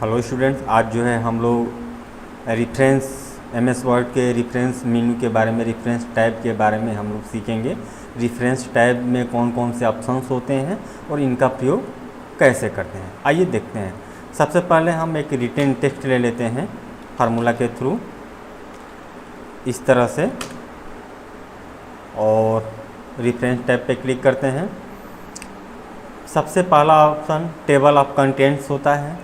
Hello students, आज जो है हम लोग रेफरेंस एमएस वर्ड के रेफरेंस मेनू के बारे में, रेफरेंस टैब के बारे में हम लोग सीखेंगे। रेफरेंस टैब में कौन कौन से ऑप्शंस होते हैं और इनका प्रयोग कैसे करते हैं, आइए देखते हैं। सबसे पहले हम एक रिटन टेक्स्ट ले लेते हैं फार्मूला के थ्रू इस तरह से, और रेफरेंस टैब पे क्लिक करते हैं। सबसे पहला ऑप्शन टेबल ऑफ कंटेंट्स होता है।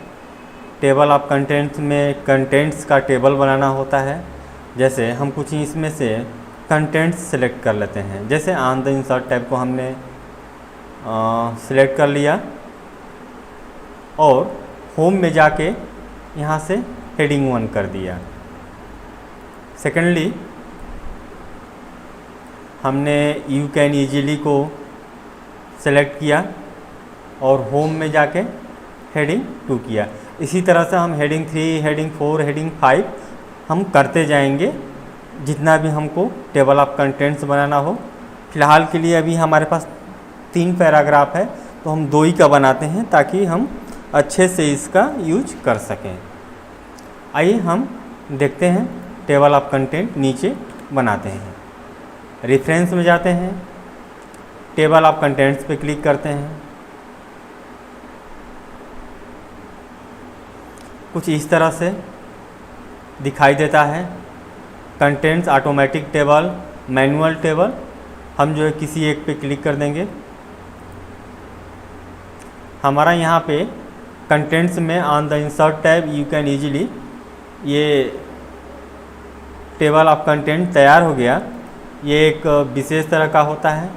टेबल ऑफ कंटेंट्स में कंटेंट्स का टेबल बनाना होता है। जैसे हम कुछ इसमें से कंटेंट्स सेलेक्ट कर लेते हैं। जैसे ऑन द इंसर्ट टैब को हमने सेलेक्ट कर लिया और होम में जाके यहाँ से हेडिंग 1 कर दिया। सेकेंडली हमने यू कैन ईजीली को सेलेक्ट किया और होम में जाके हेडिंग 2 किया। इसी तरह से हम हेडिंग 3, हेडिंग 4, हेडिंग 5 हम करते जाएंगे जितना भी हमको टेबल ऑफ कंटेंट्स बनाना हो। फिलहाल के लिए अभी हमारे पास 3 पैराग्राफ है, तो हम 2 ही का बनाते हैं ताकि हम अच्छे से इसका यूज कर सकें। आइए हम देखते हैं टेबल ऑफ कंटेंट नीचे बनाते हैं। रेफरेंस में जाते हैं, टेबल ऑफ कंटेंट्स पे क्लिक करते हैं। कुछ इस तरह से दिखाई देता है। Contents, automatic table, manual table. हम जो है किसी एक पे क्लिक कर देंगे। हमारा यहाँ पे कंटेंट्स में on the insert tab you can easily ये टेबल ऑफ कंटेंट तैयार हो गया। ये एक विशेष तरह का होता है।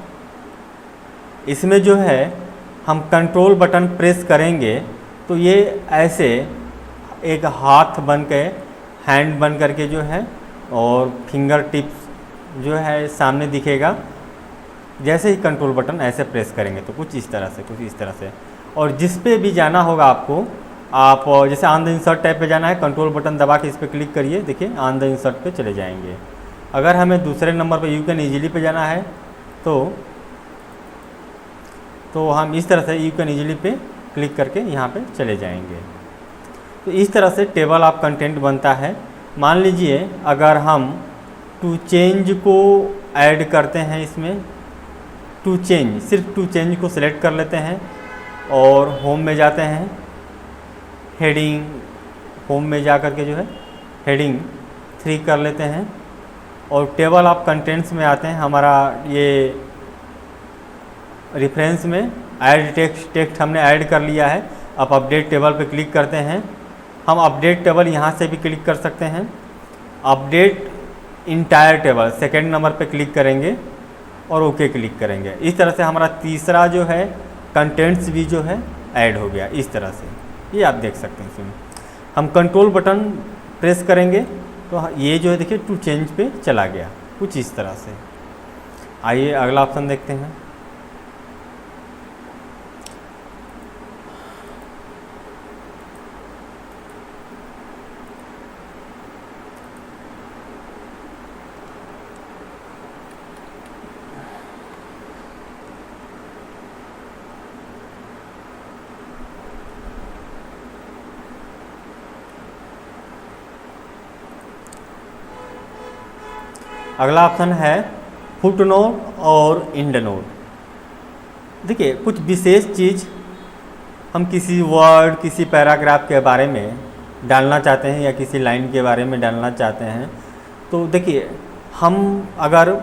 इसमें जो है हम कंट्रोल बटन प्रेस करेंगे तो ये ऐसे एक हाथ बन के, हैंड बन करके जो है, और फिंगर टिप्स जो है सामने दिखेगा। जैसे ही कंट्रोल बटन ऐसे प्रेस करेंगे तो कुछ इस तरह से। और जिस पे भी जाना होगा आपको, आप जैसे ऑन द इंसर्ट टैब पे जाना है, कंट्रोल बटन दबा के इस पर क्लिक करिए, देखिए ऑन द इंसर्ट पे चले जाएंगे। अगर हमें दूसरे नंबर पे यू कैन ईजीली पे जाना है तो हम इस तरह से यू कैन ईजीली पे क्लिक करके यहाँ पे चले जाएंगे। तो इस तरह से टेबल ऑफ कंटेंट बनता है। मान लीजिए अगर हम टू चेंज को ऐड करते हैं, इसमें टू चेंज, सिर्फ टू चेंज को सिलेक्ट कर लेते हैं और होम में जाते हैं। हेडिंग होम में जा कर के जो है हेडिंग 3 कर लेते हैं और टेबल ऑफ कंटेंट्स में आते हैं। हमारा ये रेफरेंस में ऐड टेक्स्ट हमने ऐड कर लिया है। अब अपडेट टेबल पे क्लिक करते हैं। हम अपडेट टेबल यहाँ से भी क्लिक कर सकते हैं। Update entire table second number पे क्लिक करेंगे और ओके क्लिक करेंगे। इस तरह से हमारा तीसरा जो है कंटेंट्स भी जो है ऐड हो गया। इस तरह से ये आप देख सकते हैं। इसमें हम कंट्रोल बटन प्रेस करेंगे तो ये जो है देखिए टू चेंज पे चला गया, कुछ इस तरह से। आइए अगला ऑप्शन देखते हैं। अगला ऑप्शन है फुटनोट और एंडनोट। देखिए कुछ विशेष चीज़ हम किसी वर्ड, किसी पैराग्राफ के बारे में डालना चाहते हैं या किसी लाइन के बारे में डालना चाहते हैं, तो देखिए हम अगर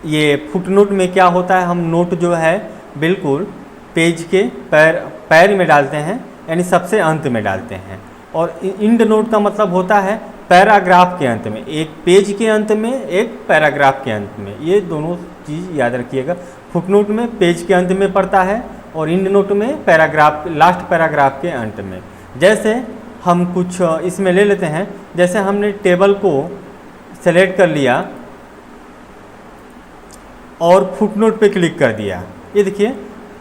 ये फुटनोट में क्या होता है, हम नोट जो है बिल्कुल पेज के पैर में डालते हैं, यानी सबसे अंत में डालते हैं। और एंडनोट का मतलब होता है पैराग्राफ के अंत में, एक पेज के अंत में, एक पैराग्राफ के अंत में। ये दोनों चीज़ याद रखिएगा। फुटनोट में पेज के अंत में पड़ता है और एंडनोट में पैराग्राफ, लास्ट पैराग्राफ के अंत में। जैसे हम कुछ इसमें ले लेते हैं। जैसे हमने टेबल को सेलेक्ट कर लिया और फुटनोट पे क्लिक कर दिया, ये देखिए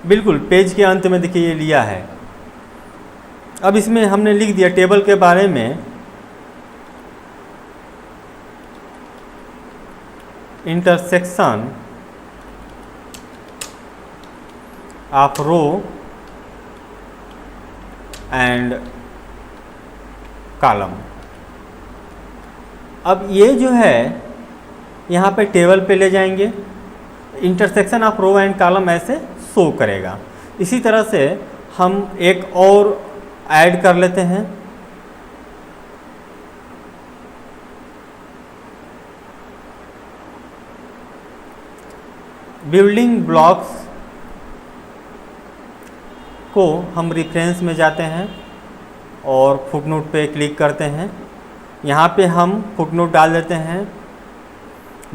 बिल्कुल पेज के अंत में देखिए ये लिया है। अब इसमें हमने लिख दिया टेबल के बारे में, intersection of row and column. अब ये जो है यहाँ पे टेबल पे ले जाएंगे, intersection of row and column ऐसे शो करेगा। इसी तरह से हम एक और ऐड कर लेते हैं। बिल्डिंग ब्लॉक्स को हम रेफरेंस में जाते हैं और फुटनोट पे क्लिक करते हैं। यहाँ पे हम फुटनोट डाल देते हैं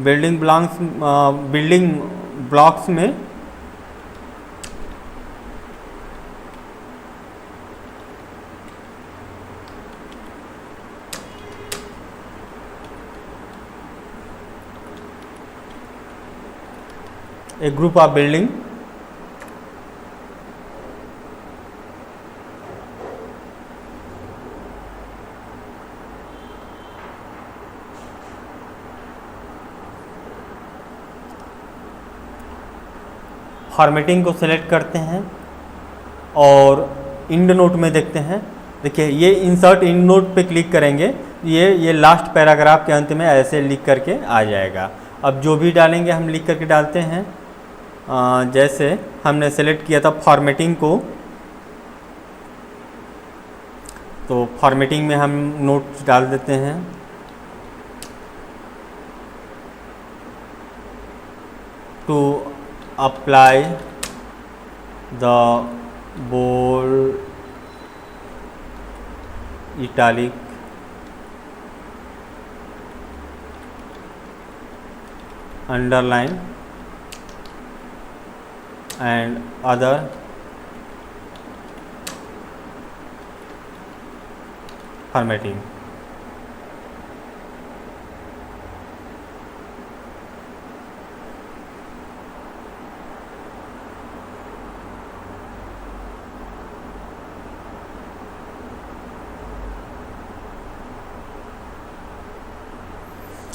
बिल्डिंग ब्लॉक्स में a group of building formatting को सिलेक्ट करते हैं और इंड नोट में देखते हैं। देखिए ये इंसर्ट इंड नोट पे क्लिक करेंगे, ये लास्ट पैराग्राफ के अंत में ऐसे लिख करके आ जाएगा। अब जो भी डालेंगे हम लिख करके डालते हैं। जैसे हमने सेलेक्ट किया था फॉर्मेटिंग को, तो फॉर्मेटिंग में हम नोट डाल देते हैं। To apply the bold italic underline and other formatting।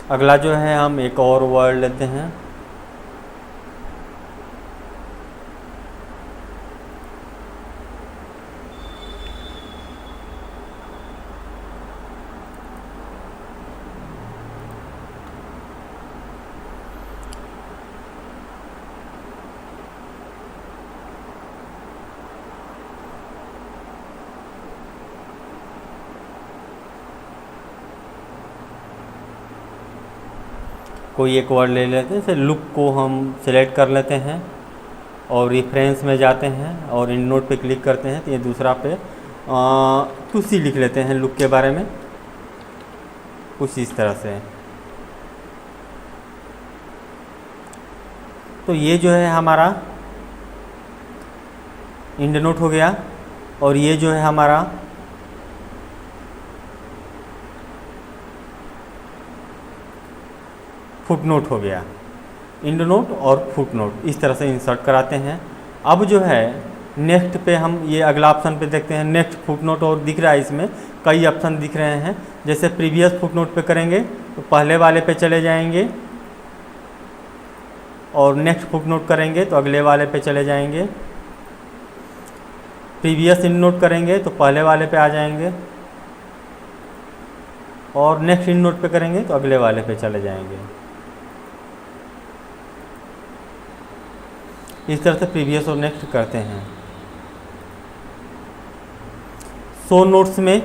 अगला जो है हम एक और वर्ड लेते हैं। कोई एक वर्ड ले लेते हैं, जैसे लुक को हम सिलेक्ट कर लेते हैं और रेफरेंस में जाते हैं और इन नोट पे क्लिक करते हैं। तो ये दूसरा पे कुछ ही लिख लेते हैं लुक के बारे में, कुछ इस तरह से। तो ये जो है हमारा इंड नोट हो गया और ये जो है हमारा फुटनोट हो गया। इंड नोट और फुटनोट इस तरह से इंसर्ट कराते हैं। अब जो है नेक्स्ट पे हम ये अगला ऑप्शन पे देखते हैं, नेक्स्ट फुटनोट, और दिख रहा है इसमें कई ऑप्शन दिख रहे हैं। जैसे प्रीवियस फुटनोट पे करेंगे तो पहले वाले पे चले जाएंगे और नेक्स्ट फुटनोट करेंगे तो अगले वाले पे चले जाएंगे। प्रीवियस इंड नोट करेंगे तो पहले वाले पे आ जाएंगे और नेक्स्ट इंड नोट पे करेंगे तो अगले वाले पे चले जाएंगे। इस तरह से प्रीवियस और नेक्स्ट करते हैं। शो नोट्स में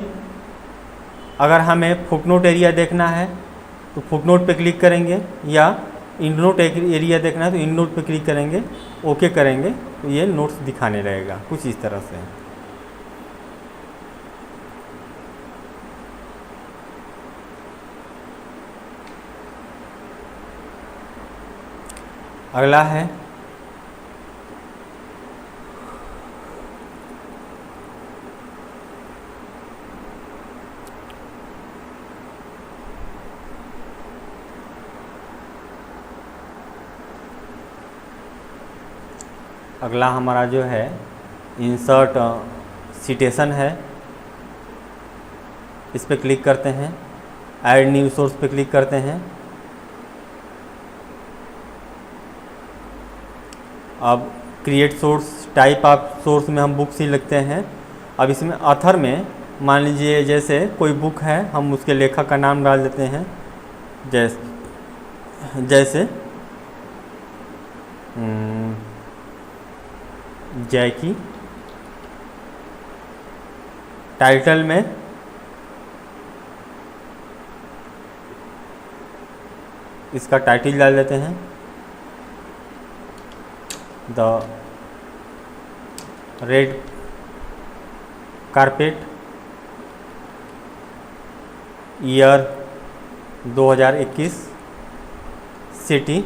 अगर हमें फुटनोट एरिया देखना है तो फुटनोट पे क्लिक करेंगे, या इंड नोट एरिया देखना है तो इंड नोट पे क्लिक करेंगे, ओके करेंगे तो ये नोट्स दिखाने लगेगा कुछ इस तरह से। अगला है अगला हमारा जो है इंसर्ट सिटेशन है। इस पर क्लिक करते हैं, ऐड न्यू सोर्स पे क्लिक करते हैं। अब create source, type of source में हम बुक्स ही लिखते हैं। अब इसमें ऑथर में मान लीजिए जैसे कोई बुक है, हम उसके लेखक का नाम डाल देते हैं, जैसे जैकी। टाइटल में इसका टाइटल डाल देते हैं the red carpet year 2021, city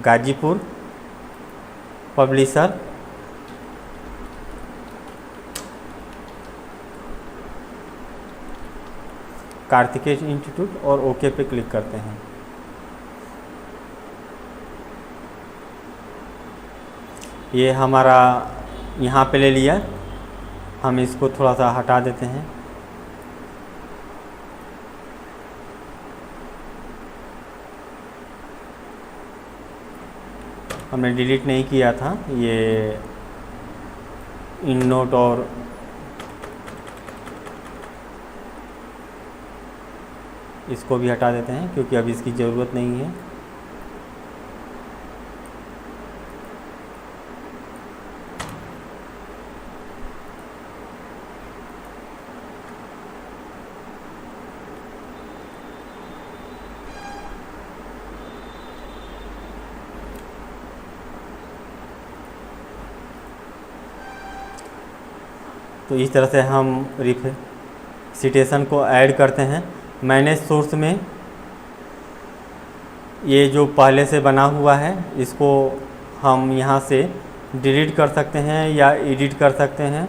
Ghazipur, publisher Kartikeya institute, और ओके पे क्लिक करते हैं। ये हमारा यहाँ पे ले लिया, हम इसको थोड़ा सा हटा देते हैं। हमने डिलीट नहीं किया था, ये इन नोट और इसको भी हटा देते हैं क्योंकि अभी इसकी ज़रूरत नहीं है। तो इस तरह से हम सिटेशन को ऐड करते हैं। मैनेज सोर्स में ये जो पहले से बना हुआ है इसको हम यहाँ से डिलीट कर सकते हैं या एडिट कर सकते हैं,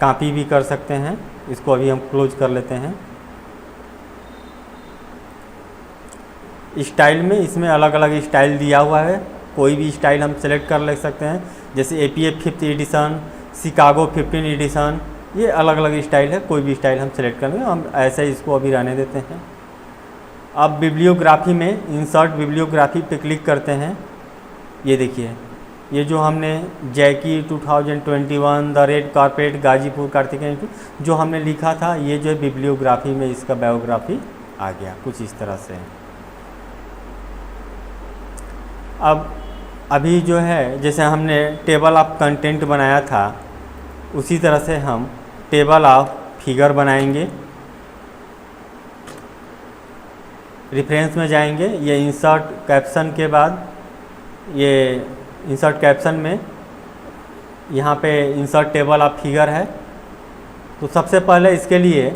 कॉपी भी कर सकते हैं। इसको अभी हम क्लोज कर लेते हैं। स्टाइल में इसमें अलग अलग स्टाइल दिया हुआ है, कोई भी स्टाइल हम सेलेक्ट कर ले सकते हैं, जैसे APA 5th addition, Chicago 15 addition, ये अलग अलग स्टाइल है। कोई भी स्टाइल हम सेलेक्ट कर लेंगे, हम ऐसे ही इसको अभी रहने देते हैं। अब बिब्लियोग्राफी में इंसर्ट बिब्लियोग्राफी पे क्लिक करते हैं। ये देखिए, ये जो हमने जैकी 2021 the red carpet Ghazipur Kartikeya जो हमने लिखा था, ये जो है बिब्लियोग्राफी में इसका बायोग्राफी आ गया कुछ इस तरह से। अब अभी जो है जैसे हमने टेबल ऑफ कंटेंट बनाया था, उसी तरह से हम टेबल ऑफ फिगर बनाएंगे। रेफरेंस में जाएंगे, ये इंसर्ट कैप्शन के बाद ये इंसर्ट कैप्शन में यहाँ पे इंसर्ट टेबल ऑफ फिगर है। तो सबसे पहले इसके लिए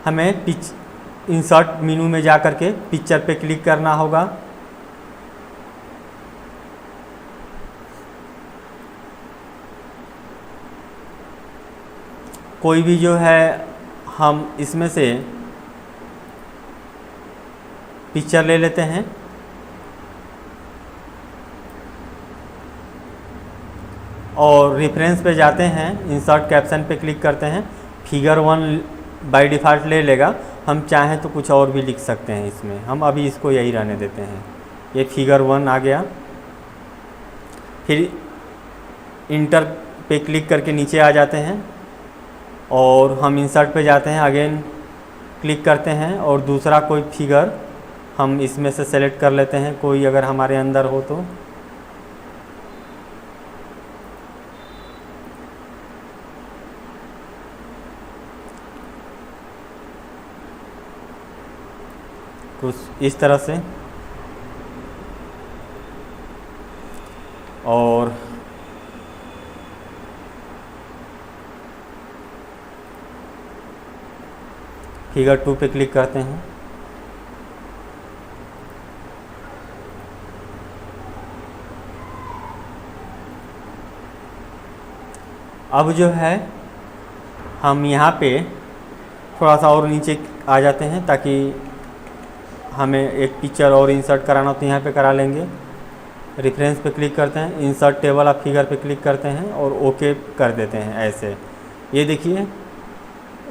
हमें इंसर्ट मेनू में जा कर के पिक्चर पे क्लिक करना होगा। कोई भी जो है हम इसमें से पिक्चर ले लेते हैं और रेफरेंस पे जाते हैं, इंसर्ट कैप्शन पे क्लिक करते हैं। फिगर 1 बाय डिफ़ॉल्ट ले लेगा, हम चाहें तो कुछ और भी लिख सकते हैं इसमें, हम अभी इसको यही रहने देते हैं। ये फिगर 1 आ गया। फिर इंटर पे क्लिक करके नीचे आ जाते हैं और हम इंसर्ट पे जाते हैं, अगेन क्लिक करते हैं और दूसरा कोई फिगर हम इसमें से सेलेक्ट कर लेते हैं, कोई अगर हमारे अंदर हो तो। कुछ इस तरह से। और फिगर 2 पे क्लिक करते हैं। अब जो है हम यहाँ पे थोड़ा सा और नीचे आ जाते हैं, ताकि हमें एक पिक्चर और इंसर्ट कराना हो तो यहाँ पे करा लेंगे। रेफरेंस पे क्लिक करते हैं, इंसर्ट टेबल ऑफ फिगर पे क्लिक करते हैं और ओके कर देते हैं ऐसे। ये देखिए,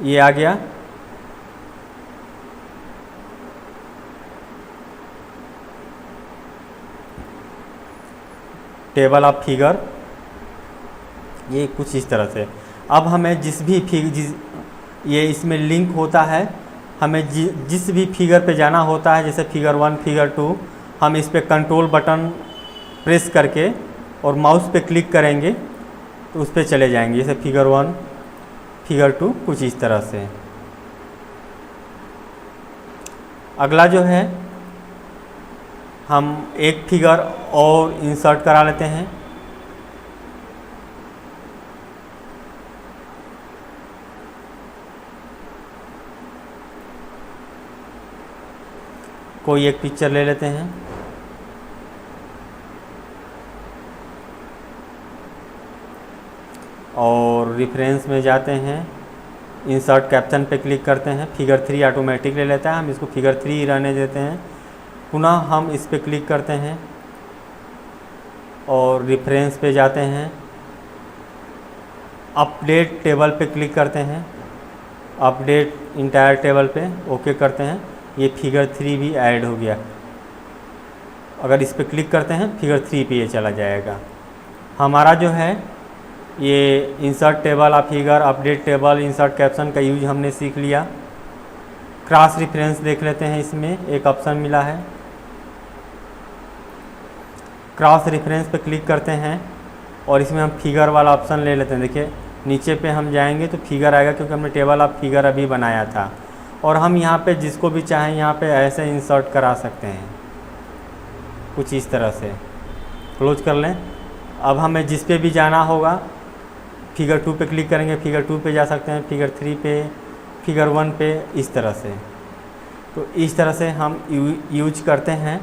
ये आ गया। टेबल ऑफ फिगर, ये कुछ इस तरह से। अब हमें ये इसमें लिंक होता है, हमें जिस भी फिगर पे जाना होता है, जैसे फिगर 1 फिगर 2, हम इस पे कंट्रोल बटन प्रेस करके और माउस पे क्लिक करेंगे तो उस पे चले जाएंगे, जैसे फिगर 1 फिगर 2 कुछ इस तरह से। अगला जो है, हम एक फिगर और इंसर्ट करा लेते हैं। कोई एक पिक्चर ले लेते हैं, और रेफरेंस में जाते हैं, इंसर्ट कैप्शन पे क्लिक करते हैं, फिगर 3 ऑटोमेटिक ले लेता है, हम इसको फिगर 3 ही रहने देते हैं। पुनः हम इस पे क्लिक करते हैं और रेफरेंस पे जाते हैं, अपडेट टेबल पे क्लिक करते हैं, अपडेट इंटायर टेबल पे ओके करते हैं। ये फिगर 3 भी ऐड हो गया। अगर इस पे क्लिक करते हैं फिगर 3 पे ये चला जाएगा। हमारा जो है ये insert table of figure, update table, insert caption का यूज हमने सीख लिया। क्रॉस रेफरेंस देख लेते हैं, इसमें एक ऑप्शन मिला है, क्रॉस रेफरेंस पे क्लिक करते हैं और इसमें हम फिगर वाला ऑप्शन ले लेते हैं। देखिए नीचे पे हम जाएंगे तो फिगर आएगा, क्योंकि हमने टेबल ऑफ फिगर अभी बनाया था। और हम यहाँ पे जिसको भी चाहें यहाँ पे ऐसे इंसर्ट करा सकते हैं, कुछ इस तरह से। क्लोज कर लें। अब हमें जिस पे भी जाना होगा, फिगर 2 पे क्लिक करेंगे, फिगर 2 पे जा सकते हैं, फिगर 3 पे, फिगर 1 पे, इस तरह से। तो इस तरह से हम यूज करते हैं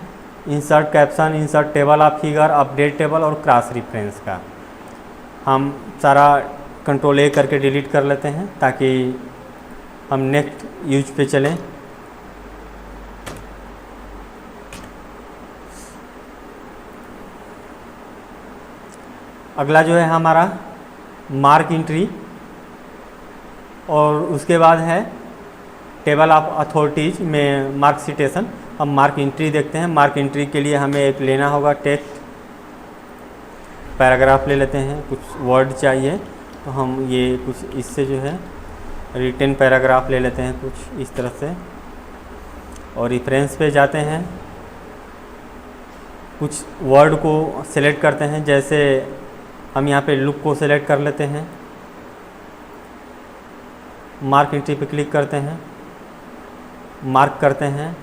insert caption, insert table of figure, update table और क्रॉस रेफरेंस का। हम सारा कंट्रोल A करके डिलीट कर लेते हैं ताकि हम नेक्स्ट यूज पे चलें। अगला जो है हमारा मार्क एंट्री, और उसके बाद है टेबल ऑफ अथॉरिटीज़ में मार्क सिटेशन। हम मार्क एंट्री देखते हैं। मार्क एंट्री के लिए हमें एक लेना होगा टेक्स्ट, पैराग्राफ ले लेते हैं, कुछ वर्ड चाहिए तो हम ये कुछ इससे जो है रिटन पैराग्राफ ले लेते हैं कुछ इस तरह से, और रेफरेंस पे जाते हैं, कुछ वर्ड को सेलेक्ट करते हैं। जैसे हम यहाँ पे लुक को सेलेक्ट कर लेते हैं, मार्क एंट्री पे क्लिक करते हैं, मार्क करते हैं,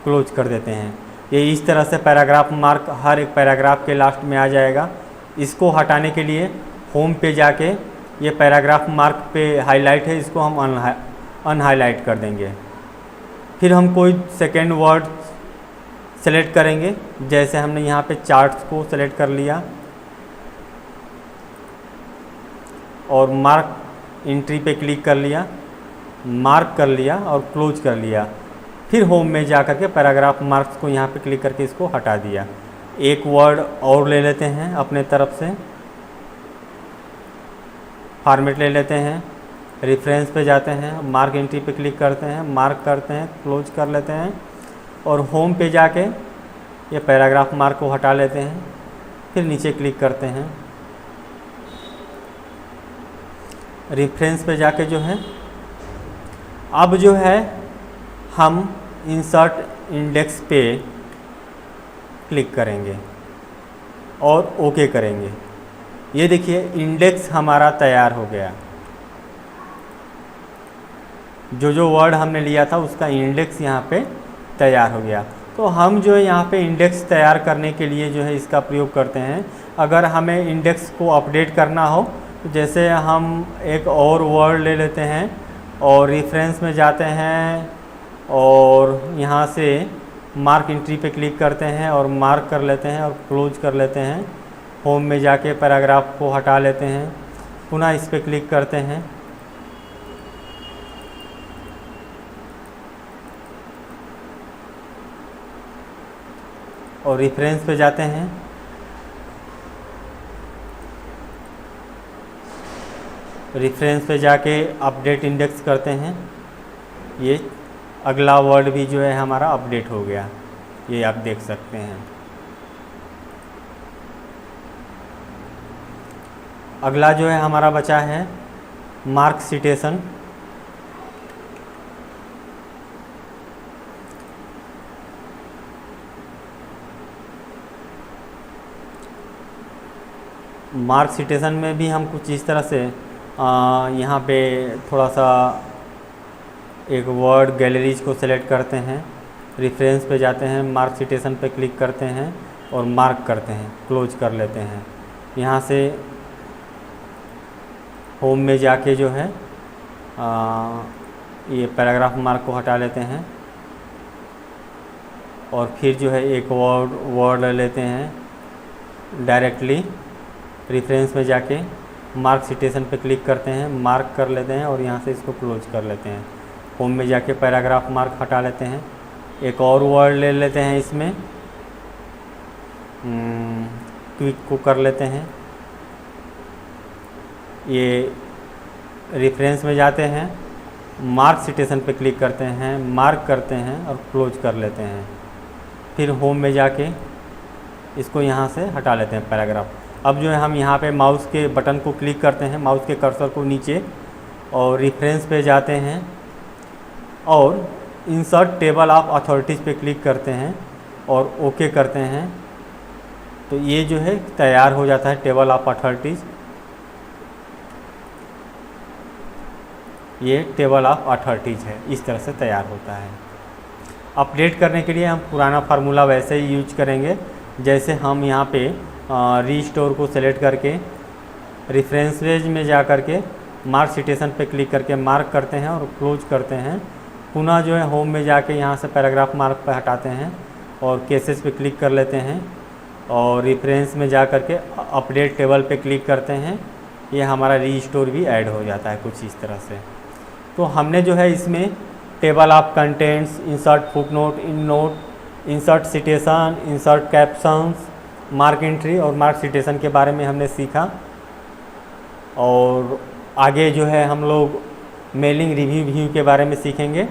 क्लोज कर देते हैं। ये इस तरह से पैराग्राफ मार्क हर एक पैराग्राफ के लास्ट में आ जाएगा। इसको हटाने के लिए होम पे जाके ये पैराग्राफ मार्क पे हाईलाइट है, इसको हम अनहाईलाइट कर देंगे। फिर हम कोई सेकेंड वर्ड सेलेक्ट करेंगे, जैसे हमने यहाँ पे चार्ट्स को सेलेक्ट कर लिया और मार्क एंट्री पे क्लिक कर लिया, मार्क कर लिया और क्लोज कर लिया। फिर होम में जा कर के पैराग्राफ मार्क्स को यहाँ पे क्लिक करके इसको हटा दिया। एक वर्ड और ले लेते हैं अपने तरफ से, फॉर्मेट ले लेते हैं, रेफरेंस पे जाते हैं, मार्क एंट्री पे क्लिक करते हैं, मार्क करते हैं, क्लोज कर लेते हैं और होम पे जाके ये पैराग्राफ मार्क को हटा लेते हैं। फिर नीचे क्लिक करते हैं, रेफरेंस पे जाके जो है अब जो है हम इंसर्ट इंडेक्स पे क्लिक करेंगे और ओके करेंगे। ये देखिए इंडेक्स हमारा तैयार हो गया। जो वर्ड हमने लिया था उसका इंडेक्स यहाँ पे तैयार हो गया। तो हम जो है यहाँ पे इंडेक्स तैयार करने के लिए जो है इसका प्रयोग करते हैं। अगर हमें इंडेक्स को अपडेट करना हो तो जैसे हम एक और वर्ड ले लेते हैं और रेफरेंस में जाते हैं और यहाँ से मार्क एंट्री पे क्लिक करते हैं और मार्क कर लेते हैं और क्लोज कर लेते हैं। होम में जाके पैराग्राफ को हटा लेते हैं, पुनः इस पे क्लिक करते हैं और रेफरेंस पे जाते हैं, रेफरेंस पे जाके अपडेट इंडेक्स करते हैं। ये अगला वर्ड भी जो है हमारा अपडेट हो गया, ये आप देख सकते हैं। अगला जो है हमारा बचा है मार्क सिटेशन, मार्क सिटेशन में भी हम कुछ इस तरह से यहाँ पे थोड़ा सा एक वर्ड गैलरीज को सेलेक्ट करते हैं, रेफरेंस पे जाते हैं, मार्क सिटेशन पे क्लिक करते हैं और मार्क करते हैं, क्लोज कर लेते हैं। यहाँ से होम में जाके जो है ये पैराग्राफ मार्क को हटा लेते हैं और फिर जो है एक वर्ड ले लेते हैं, डायरेक्टली रेफरेंस में जाके मार्क सिटेशन पे क्लिक करते हैं, मार्क कर लेते हैं और यहाँ से इसको क्लोज कर लेते हैं। होम में जाके पैराग्राफ मार्क हटा लेते हैं, एक और वर्ड ले लेते हैं, इसमें क्विक को कर लेते हैं, ये रेफरेंस में जाते हैं, मार्क सिटेशन पे क्लिक करते हैं, मार्क करते हैं और क्लोज कर लेते हैं। फिर होम में जाके इसको यहाँ से हटा लेते हैं पैराग्राफ। अब जो है हम यहाँ पे माउस के बटन को क्लिक करते हैं, माउस के कर्सर को नीचे और रेफरेंस पे जाते हैं और इंसर्ट टेबल ऑफ अथॉरिटीज़ पे क्लिक करते हैं और ओके करते हैं। तो ये जो है तैयार हो जाता है टेबल ऑफ अथॉरिटीज़। ये टेबल ऑफ अथॉरिटीज़ है, इस तरह से तैयार होता है। अपडेट करने के लिए हम पुराना फार्मूला वैसे ही यूज करेंगे, जैसे हम यहाँ पे रीस्टोर को सेलेक्ट करके रेफरेंसेज में जा कर के मार्क सिटेशन पे क्लिक करके मार्क करते हैं और क्लोज करते हैं। पुनः जो है होम में जाके यहाँ से पैराग्राफ मार्क पे हटाते हैं और केसेस पे क्लिक कर लेते हैं और रेफरेंस में जा कर के अपडेट टेबल पे क्लिक करते हैं। ये हमारा रीस्टोर भी ऐड हो जाता है कुछ इस तरह से। तो हमने जो है इसमें table of contents, insert footnote, in note, insert citation, insert captions, mark entry और मार्क सिटेशन के बारे में हमने सीखा। और आगे जो है हम लोग मेलिंग रिव्यू व्यू के बारे में सीखेंगे।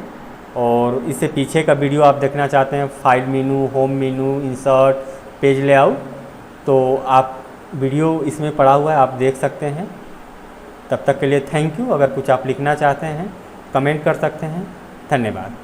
और इससे पीछे का वीडियो आप देखना चाहते हैं, फाइल मेनू, होम मेनू, इंसर्ट, पेज लेआउट, तो आप वीडियो इसमें पड़ा हुआ है, आप देख सकते हैं। तब तक के लिए थैंक यू। अगर कुछ आप लिखना चाहते हैं कमेंट कर सकते हैं। धन्यवाद।